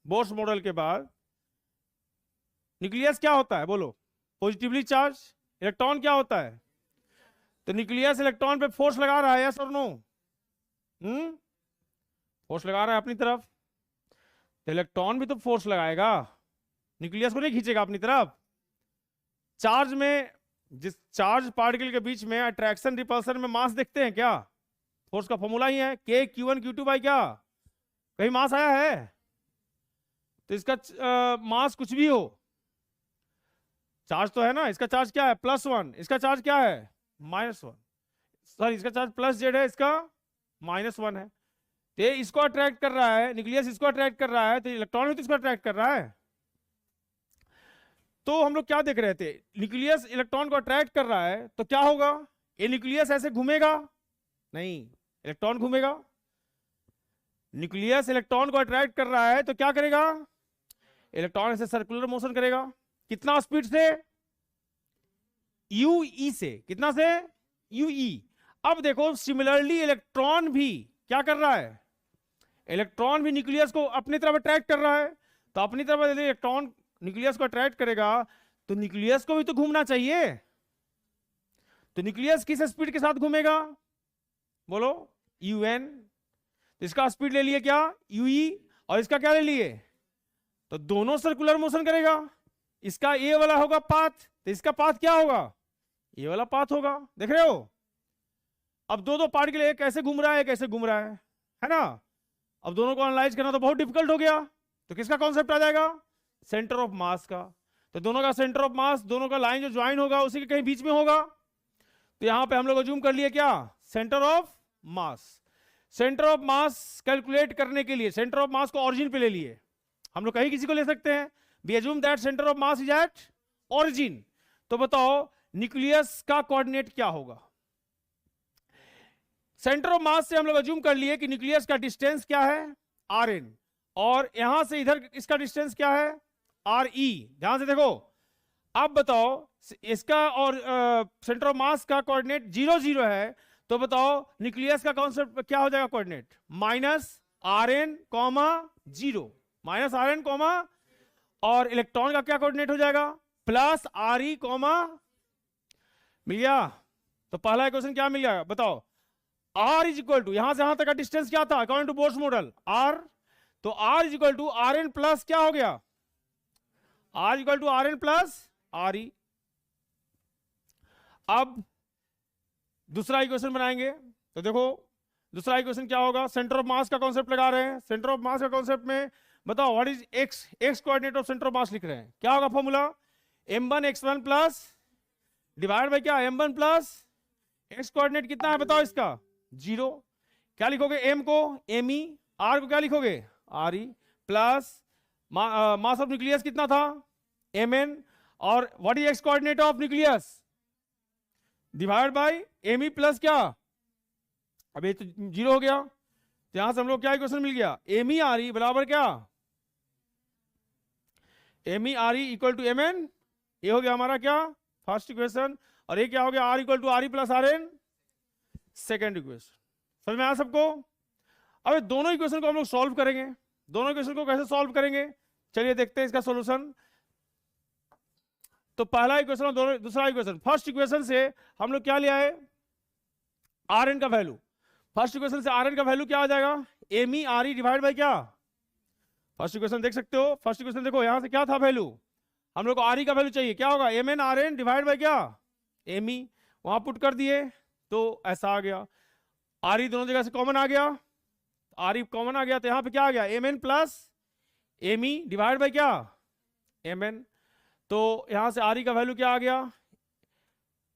Bohr's model के बाद nucleus क्या होता है बोलो? Positively charge. इलेक्ट्रॉन क्या होता है? तो न्यूक्लियस इलेक्ट्रॉन पे फोर्स लगा रहा है, यस और नो? फोर्स लगा रहा है अपनी तरफ, तो इलेक्ट्रॉन भी तो फोर्स लगाएगा, न्यूक्लियस को नहीं खींचेगा अपनी तरफ। चार्ज में, जिस चार्ज पार्टिकल के बीच में अट्रैक्शन रिपल्सन में मास देखते हैं क्या? फोर्स का फॉर्मूला ही है के Q1 Q2 बाई क्या? कहीं मास आया है? तो इसका मास कुछ भी हो, चार्ज तो है ना, इसका चार्ज क्या है? +1, इसका चार्ज क्या है? -1, सॉरी इसका चार्ज +Z है, इसका -1 है। तो ये इसको अट्रैक्ट कर रहा है, न्यूक्लियस इसको अट्रैक्ट कर रहा है, तो इलेक्ट्रॉन भी तो इसको अट्रैक्ट कर रहा है। तो हम लोग क्या देख रहे थे, न्यूक्लियस इलेक्ट्रॉन को अट्रैक्ट कर रहा है तो क्या होगा? ये न्यूक्लियस ऐसे घूमेगा नहीं, इलेक्ट्रॉन घूमेगा। न्यूक्लियस इलेक्ट्रॉन को अट्रैक्ट कर रहा है तो क्या करेगा? इलेक्ट्रॉन ऐसे सर्कुलर मोशन करेगा। कितना स्पीड से? ue से। कितना से? ue। अब देखो सिमिलरली इलेक्ट्रॉन भी क्या कर रहा है? इलेक्ट्रॉन भी न्यूक्लियस को अपनी तरफ अट्रैक्ट कर रहा है, तो अपनी तरफ यदि इलेक्ट्रॉन न्यूक्लियस को अट्रैक्ट करेगा तो न्यूक्लियस को भी तो घूमना चाहिए। तो न्यूक्लियस किस स्पीड के साथ घूमेगा बोलो? un। तो इसका स्पीड ले लिए क्या? ue, और इसका क्या ले लिए? तो दोनों सर्कुलर मोशन करेगा। इसका ये वाला होगा पाथ, तो इसका पाथ क्या होगा? ये वाला पाथ होगा। देख रहे हो? अब दो पार्टिकल, एक ऐसे घूम रहा है, एक ऐसे घूम रहा है ना? अब दोनों को एनालाइज करना तो बहुत डिफिकल्ट हो गया, तो किसका कॉन्सेप्ट आ जाएगा? सेंटर ऑफ मास का। तो दोनों का सेंटर ऑफ मास, दोनों का लाइन जो ज्वाइन होगा उसी के कहीं बीच में होगा। तो यहां पे हम लोग अज्यूम कर लिए क्या? Centre of mass. Centre of mass calculate करने के लिए सेंटर ऑफ मास को ऑरिजिन पे ले लिए। हम लोग कहीं किसी को ले सकते हैं। We assume that centre of mass is at origin. तो बताओ न्यूक्लियस का कोऑर्डिनेट क्या होगा? सेंटर ऑफ मास से हम लोग अज्यूम कर लिए कि न्यूक्लियस का डिस्टेंस क्या है? Rn। और यहां से इधर इसका डिस्टेंस क्या है? Re। ध्यान से देखो। अब बताओ इसका और सेंटर ऑफ मास का कोऑर्डिनेट 0 0 है, तो बताओ न्यूक्लियस का कॉन्सेप्ट क्या हो जाएगा? कोऑर्डिनेट -Rn, 0, -Rn, और इलेक्ट्रॉन का क्या कोऑर्डिनेट हो जाएगा? +Re, मिल गया। तो पहला इक्वेशन क्या मिल गया बताओ? R इज इक्वल टू, यहां से यहां तक का डिस्टेंस क्या था according to Bohr's model? R। तो R is equal to Rn plus क्या हो गया? R equal to Rn plus Re। अब दूसरा इक्वेशन बनाएंगे, तो देखो दूसरा इक्वेशन क्या होगा? सेंटर ऑफ मास का कॉन्सेप्ट लगा रहे हैं। सेंटर ऑफ मास का कॉन्सेप्ट में बताओ what is x coordinate of centre of मास लिख रहे हैं, क्या होगा formula? m1 x1 plus divide by क्या? m1 प्लस एक्स कोऑर्डिनेट कितना है बताओ इसका? 0। क्या लिखोगे? m को me, r को क्या लिखोगे? re, plus mass of nucleus कितना था? mn, और what is x coordinate of nucleus? Divide by me plus क्या? अब ये तो 0 हो गया, तो यहां से हम लोग क्या इक्वेशन मिल गया? me re बराबर क्या? me re equal to mn। ये हो गया हमारा क्या? First equation. और ये क्या हो गया? r equal to re plus Rn, second equation. समझ में आया सबको? अब दोनों इक्वेशन को हम लोग सॉल्व करेंगे। दोनों इक्वेशन को कैसे सॉल्व करेंगे चलिए देखते हैं इसका सॉल्यूशन। तो पहला इक्वेशन और दूसरा इक्वेशन, फर्स्ट इक्वेशन से हम लोग क्या लिया है? Rn का वैल्यू। फर्स्ट इक्वेशन से Rn का वैल्यू क्या आ जाएगा? me re डिवाइड बाय क्या? फर्स्ट इक्वेशन देख सकते हो। फर्स्ट इक्वेशन देखो यहां से क्या था वैल्यू? हम लोग को Re का वैल्यू चाहिए, क्या होगा? mn Rn डिवाइड बाय क्या? me। वहां पुट कर दिए तो ऐसा आ गया। Re दोनों जगह से कॉमन आ गया, Re कॉमन आ गया, तो यहां पे क्या आ गया? mn plus me divide by क्या? mn। तो यहां से Re का वैल्यू क्या आ गया?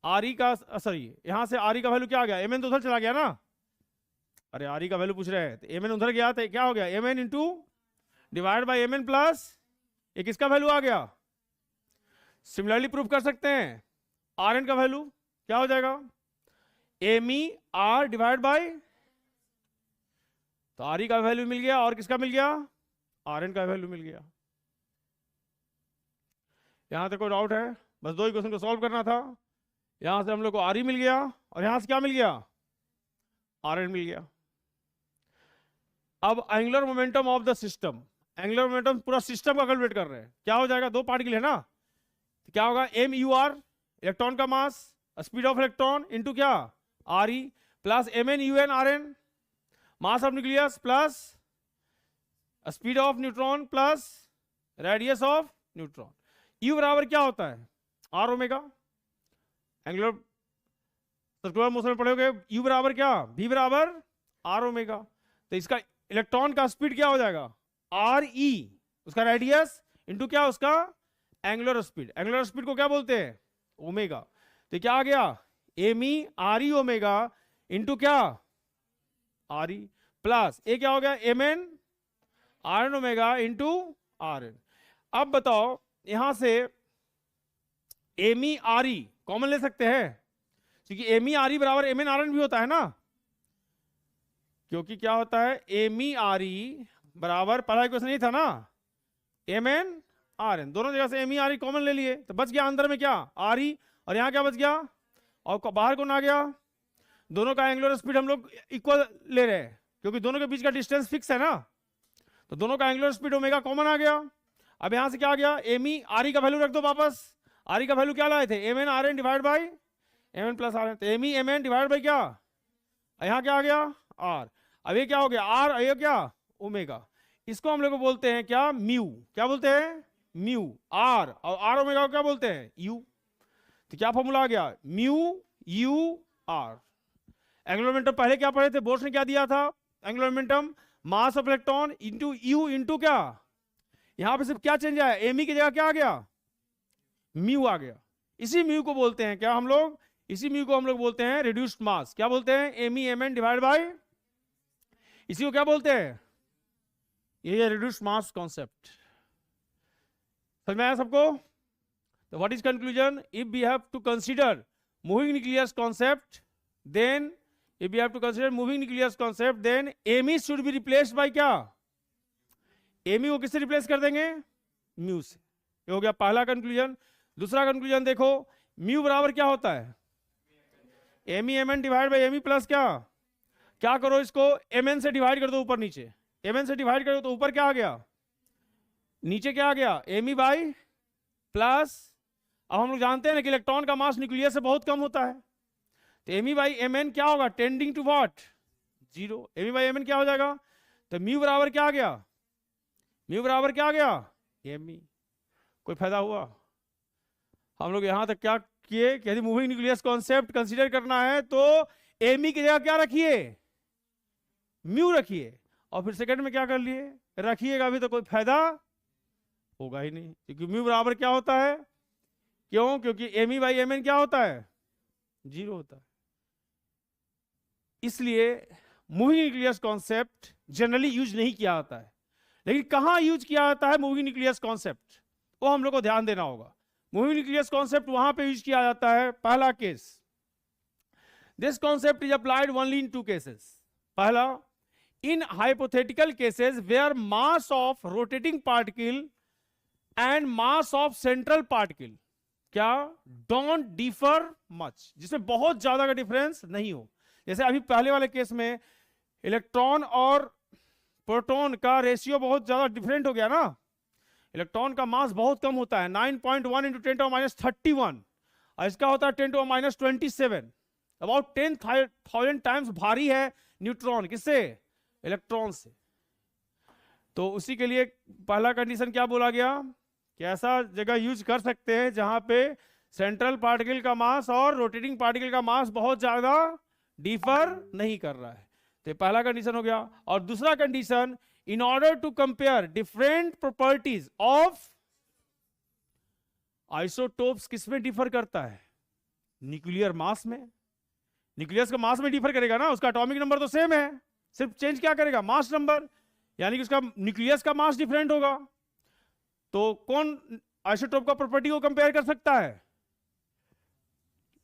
Re का सॉरी यहां से Re का वैल्यू क्या आ गया? mn तो उधर चला गया ना, अरे Re का वैल्यू पूछ रहे हैं, तो mn उधर गया तो क्या हो गया? mn into divide by mn plus ये किसका वैल्यू आ गया? सिमिलरली प्रूफ कर सकते हैं, Rn का वैल्यू क्या हो जाएगा? me r डिवाइड बाय, तो Re का वैल्यू मिल गया, और किसका मिल गया? Rn का वैल्यू मिल गया। यहां तक कोई डाउट है? बस दो इक्वेशन को सॉल्व करना था। यहां से हम लोग को Re मिल गया, और यहां से क्या मिल गया? Rn मिल गया। अब angular momentum of the system, angular momentum पूरा सिस्टम का कैलकुलेट कर रहे हैं, क्या हो जाएगा, दो पार्टिकल है ना, तो क्या होगा, एम यू आर इलेक्ट्रॉन का mass, speed of electron into क्या, r e, plus m n u n are n, mass of nucleus plus speed of neutron plus radius of neutron. U बराबर क्या होता है, r omega. Angular circular motion में पढ़ोगे, you बराबर क्या, v बराबर आर ओमेगा। तो इसका इलेक्ट्रॉन का स्पीड क्या हो जाएगा, आर ई, उसका रेडियस इंटू क्या, उसका एंगुलर स्पीड। एंगुलर स्पीड को क्या बोलते हैं, ओमेगा। तो क्या आ गया, m e r e omega into क्या, आर ई, प्लस ए क्या हो गया, m N R n omega into r n. अब बताओ यहां से m e r e common ले सकते हैं, क्योंकि एम ई आर ई बराबर एम एन आर एन भी होता है ना, क्योंकि क्या होता है, एम ई आर ई बराबर, पहला इक्वेशन नहीं था ना, एम एन आर एन, दोनों जगह से m e r e common ले लिए, तो बच गया अंदर में क्या, आर ई, और यहां क्या बच गया, और बाहर कौन आ गया, दोनों का एंगुलर स्पीड हम लोग इक्वल ले रहे हैं, क्योंकि दोनों के बीच का डिस्टेंस फिक्स है ना, तो दोनों का एंगुलर स्पीड ओमेगा कॉमन आ गया। अब यहां से क्या आ गया, एम ई आर ई का वैल्यू रख दो वापस, आर ई का वैल्यू क्या लाए थे, M N R N divide by M N plus R N, तो M E M N divide by क्या, यहां क्या आ गया, आर। अब ये क्या हो गया, आर, ये क्या, ओमेगा। इसको हम लोग को बोलते हैं क्या, म्यू, क्या बोलते हैं, म्यू आर, और आर ओमेगा को क्या बोलते हैं, यू। तो क्या फॉर्मूला आ गया, mu u r. Angular momentum पहले क्या पढ़े थे, बोर्ड ने क्या दिया था, angular momentum mass of electron into u into क्या, यहां पे सिर्फ क्या चेंज आया, एम ई की जगह क्या आ गया, म्यू आ गया। इसी म्यू को बोलते हैं क्या हम लोग, इसी म्यू को हम लोग बोलते हैं रिड्यूस्ड मास, क्या बोलते हैं, m E M N divide by, इसी को क्या बोलते हैं, ये रिड्यूस्ड मास कॉन्सेप्ट। समझ में आया सबको। तो what is conclusion, if we have to consider moving nucleus concept, then if we have to consider moving nucleus concept, then me should be replaced by क्या, me को किससे रिप्लेस कर देंगे, म्यू से। ये हो गया पहला कंक्लूजन। दूसरा कंक्लूजन देखो, म्यू बराबर क्या होता है, m E M N divide by m e plus क्या, क्या करो इसको एम एन से डिवाइड कर दो ऊपर नीचे, एम एन से डिवाइड कर दो तो ऊपर क्या आ गया, नीचे क्या आ गया, एम ई बाई प्लस, अब हम लोग जानते हैं ना कि इलेक्ट्रॉन का मास न्यूक्लियस से बहुत कम होता है, तो M e by M n क्या होगा, tending to what, zero. M e by M n क्या हो जाएगा, तो म्यू बराबर क्या आ गया, म्यू बराबर क्या आ गया, एम ई। कोई फायदा हुआ, हम लोग यहां तक क्या किए कि यदि मूविंग न्यूक्लियस कॉन्सेप्ट कंसीडर करना है तो एम ई की जगह क्या रखिए, म्यू रखिए, और फिर सेकंड में क्या कर लिए, रखिएगा भी तो कोई फायदा होगा ही नहीं, क्योंकि म्यू बराबर क्या होता है, क्यों, क्योंकि m e by M n क्या होता है, जीरो होता है। इसलिए moving nucleus concept generally use नहीं किया जाता है, लेकिन कहां यूज किया जाता है मूविंग न्यूक्लियस कॉन्सेप्ट, वो हम लोग को ध्यान देना होगा। मूविंग न्यूक्लियस कॉन्सेप्ट वहां पे यूज किया जाता है, पहला case, this concept is applied only in two cases. पहला, in hypothetical cases where mass of rotating particle and mass of central particle क्या, डोंट डिफर मच, जिसमें बहुत ज्यादा का डिफरेंस नहीं हो। जैसे अभी पहले वाले केस में इलेक्ट्रॉन और प्रोटॉन का रेशियो बहुत ज्यादा डिफरेंट हो गया ना, इलेक्ट्रॉन का मास बहुत कम होता है 9.1 इंटू 10⁻31, और इसका होता है 10⁻27, अबाउट 10,000 टाइम्स भारी है न्यूट्रॉन, किससे, इलेक्ट्रॉन से। तो उसी के लिए पहला कंडीशन क्या बोला गया कि ऐसा जगह यूज कर सकते हैं जहां पे सेंट्रल पार्टिकल का मास और रोटेटिंग पार्टिकल का मास बहुत ज्यादा डिफर नहीं कर रहा है, तो पहला कंडीशन हो गया। और दूसरा condition, in order to compare different properties of isotopes, किसमें डिफर करता है, न्यूक्लियर मास में। न्यूक्लियस का मास में डिफर करेगा ना, उसका एटॉमिक नंबर तो सेम है, सिर्फ चेंज क्या करेगा, मास नंबर, यानी कि उसका न्यूक्लियस का मास डिफरेंट होगा। तो कौन आइसोटोप का प्रॉपर्टी को कंपेयर कर सकता है,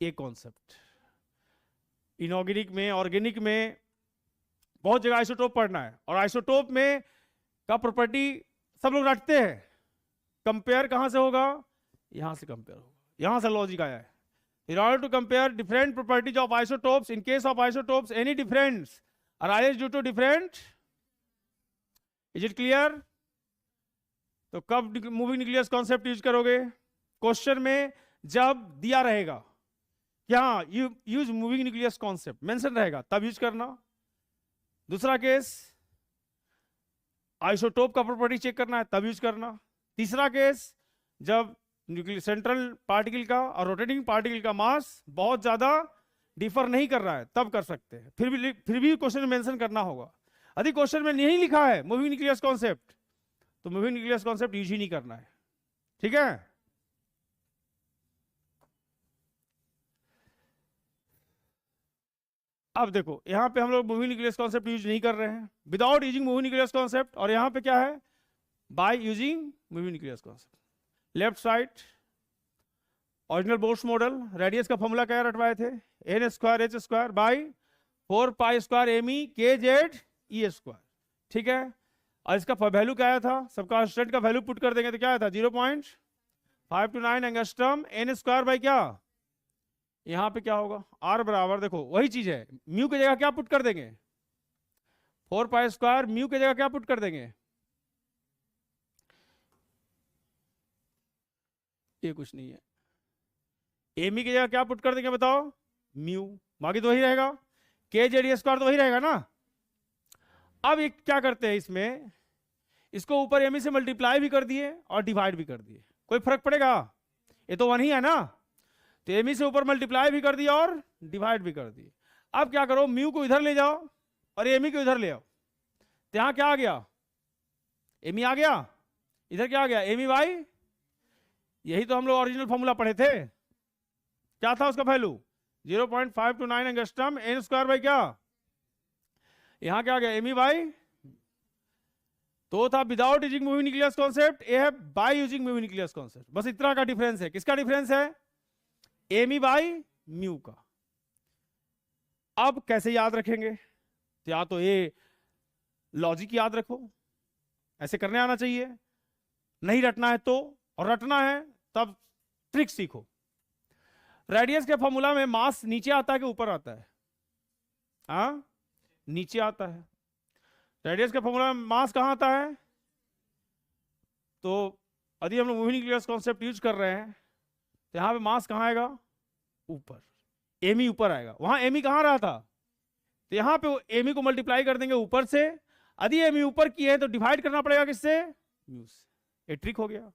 ये कॉन्सेप्ट। इनऑर्गेनिक में, ऑर्गेनिक में बहुत जगह आइसोटोप पढ़ना है, और आइसोटोप में का प्रॉपर्टी सब लोग रखते हैं, कंपेयर कहां से होगा, यहां से कंपेयर होगा, यहां से लॉजिक आया है। In order to compare different properties of isotopes, in case of isotopes, any difference arises due to different, is it clear? तो कब मूविंग न्यूक्लियस कॉन्सेप्ट यूज करोगे? क्वेश्चन में जब दिया रहेगा कि हाँ use moving nucleus concept mention रहेगा तब यूज करना। दूसरा केस आइसोटोप का प्रॉपर्टी चेक करना है तब यूज करना। तीसरा केस जब सेंट्रल पार्टिकल का और रोटेटिंग पार्टिकल का मास बहुत ज्यादा डिफर नहीं कर रहा है तब कर सकते हैं। फिर भी क्वेश्चन में मेंशन करना होगा। यदि क्वेश्चन में नहीं लिखा है मूविंग न्यूक्लियस कॉन्सेप्ट तो मूविंग न्यूक्लियस कॉन्सेप्ट यूज ही नहीं करना है। ठीक है। अब देखो यहां पे हम लोग मूविंग न्यूक्लियस कॉन्सेप्ट यूज नहीं कर रहे हैं without using moving nucleus concept, और यहां पे क्या है by using moving nucleus concept. Left side original Bohr's model, radius का फॉर्मूला क्या रटवाए थे? N square h square by 4 pi square m e के जेड ई स्क्वायर। ठीक है। और इसका वैल्यू क्या आया था? सबका कांस्टेंट का वैल्यू पुट कर देंगे तो क्या आया था? 0.529 एंगस्ट्रॉम एन स्क्वायर बाई क्या, यहां पे क्या होगा आर बराबर, देखो वही चीज है, म्यू की जगह क्या पुट कर देंगे? 4 पाई स्क्वायर, म्यू की जगह क्या पुट कर देंगे? ये कुछ नहीं है, एमी की जगह क्या पुट कर देंगे बताओ? म्यू। बाकी तो वही रहेगा, के जेड स्क्वायर तो वही रहेगा ना। अब ये क्या करते हैं इसमें, इसको ऊपर एमी से मल्टीप्लाई भी कर दिए और डिवाइड भी कर दिए, कोई फर्क पड़ेगा? ये तो वन ही है ना, तो एमी से ऊपर मल्टीप्लाई भी कर दिया और डिवाइड भी कर दिए। अब क्या करो, म्यू को इधर ले जाओ और एमी को इधर ले आओ, तो यहां क्या आ गया? एमी आ गया, इधर क्या आ गया? एमी बाई, यही तो हम लोग ओरिजिनल फॉर्मूला पढ़े थे, क्या था उसका value? 0.529 angstrom n square by क्या, यहां क्या आ गया? एमी बाई, तो था without using moving nucleus concept, ये है by using moving nucleus concept. बस इतना का डिफरेंस है। किसका डिफरेंस है? एमी बाई म्यू का। अब कैसे याद रखेंगे? तो या तो ये लॉजिक याद रखो, ऐसे करने आना चाहिए, नहीं रटना है तो, और रटना है तब ट्रिक सीखो। रेडियस के फॉर्मूला में मास नीचे आता है कि ऊपर आता है? हाँ, नीचे आता है। रेडियस के फॉर्मूला में मास कहां आता है? तो यदि हम लोग मूविंग न्यूक्लियस कॉन्सेप्ट यूज कर रहे हैं तो यहां पे मास कहां आएगा? ऊपर, एमी ऊपर आएगा। वहां एमी कहां रहा था? तो यहां पे एमी को मल्टीप्लाई कर देंगे ऊपर से। यदि एमी ऊपर की है तो डिवाइड करना पड़ेगा किससे? म्यू से। ये ट्रिक हो गया।